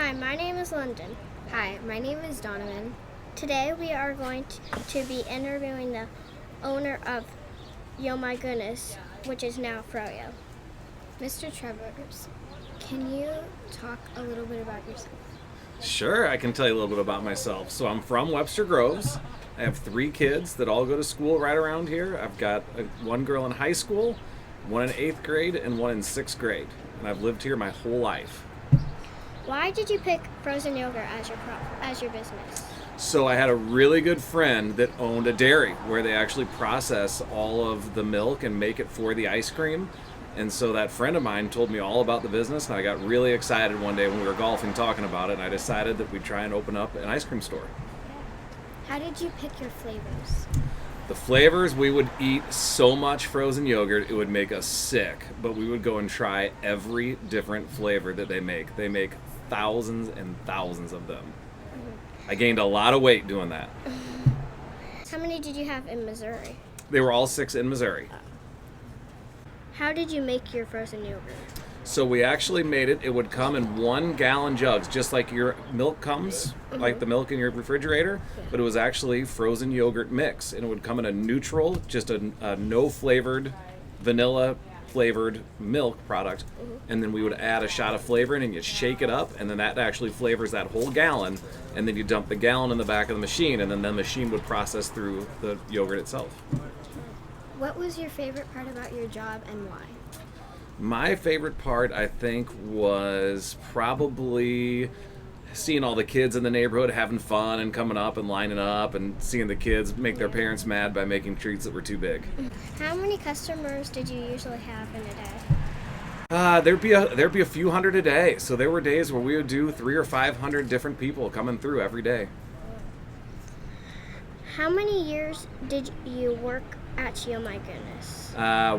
Hi, my name is London. Hi, my name is Donavyn. Today we are going to be interviewing the owner of Yo My Goodness, which is now FroYo. Mr. Trevors, can you talk a little bit about yourself? Sure, I can tell you a little bit about myself. So I'm from Webster Groves. I have 3 kids that all go to school right around here. I've got one girl in high school, one in 8th grade, and one in 6th grade. And I've lived here my whole life. Why did you pick frozen yogurt as your business? So I had a really good friend that owned a dairy where they actually process all of the milk and make it for the ice cream. And so that friend of mine told me all about the business, and I got really excited one day when we were golfing talking about it, and I decided that we'd try and open up an ice cream store. How did you pick your flavors? The flavors, we would eat so much frozen yogurt, it would make us sick. But we would go and try every different flavor that they make. They make thousands and thousands of them. I gained a lot of weight doing that. How many did you have in Missouri? They were all 6 in Missouri. How did you make your frozen yogurt? So we actually made it. It would come in 1-gallon jugs, just like your milk comes, like the milk in your refrigerator. But it was actually frozen yogurt mix, and it would come in a neutral, just a no-flavored, vanilla-flavored milk product. And then we would add a shot of flavoring, and you shake it up, and then that actually flavors that whole gallon. And then you dump the gallon in the back of the machine, and then the machine would process through the yogurt itself. What was your favorite part about your job and why? My favorite part, I think, was probably seeing all the kids in the neighborhood having fun and coming up and lining up and seeing the kids make their parents mad by making treats that were too big. How many customers did you usually have in a day? There'd be a few hundred a day. So there were days where we would do 300 or 500 different people coming through every day. How many years did you work at Yo My Goodness?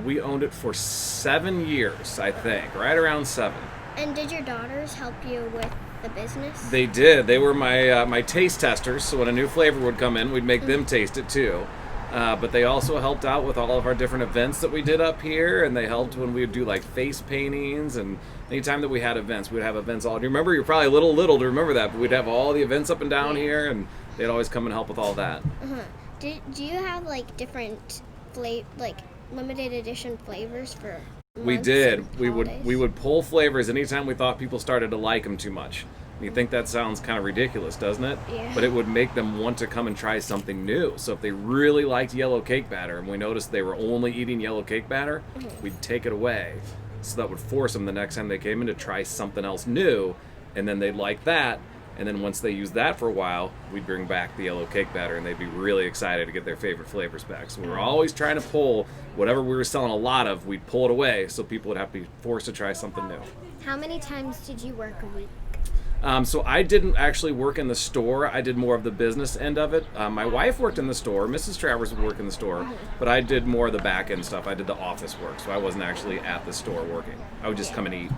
We owned it for 7 years, I think, right around 7. And did your daughters help you with the business? They did. They were my taste testers. So when a new flavor would come in, we'd make them taste it too. But they also helped out with all of our different events that we did up here, and they helped when we would do like face paintings, and anytime that we had events, we'd have events all. Do you remember? You're probably a little to remember that, but we'd have all the events up and down here, and they'd always come and help with all that. Do you have like different limited edition flavors for? We did. We would pull flavors anytime we thought people started to like them too much. You think that sounds kind of ridiculous, doesn't it? Yeah. But it would make them want to come and try something new. So if they really liked yellow cake batter and we noticed they were only eating yellow cake batter, we'd take it away. So that would force them the next time they came in to try something else new, and then they'd like that. And then once they used that for a while, we'd bring back the yellow cake batter, and they'd be really excited to get their favorite flavors back. So we were always trying to pull whatever we were selling a lot of, we'd pull it away so people would have to be forced to try something new. How many times did you work a week? So I didn't actually work in the store. I did more of the business end of it. My wife worked in the store. Mrs. Trevors would work in the store. But I did more of the back end stuff. I did the office work. So I wasn't actually at the store working. I would just come and eat.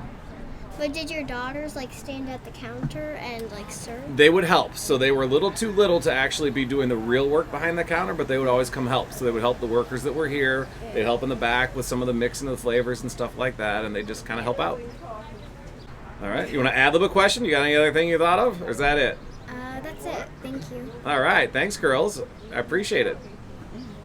But did your daughters stand at the counter and serve? They would help. So they were a little too little to actually be doing the real work behind the counter, but they would always come help. So they would help the workers that were here. They'd help in the back with some of the mixing of the flavors and stuff like that, and they just kind of help out. All right. You want to ad lib a question? You got any other thing you thought of? Or is that it? That's it. Thank you. All right. Thanks, girls. I appreciate it.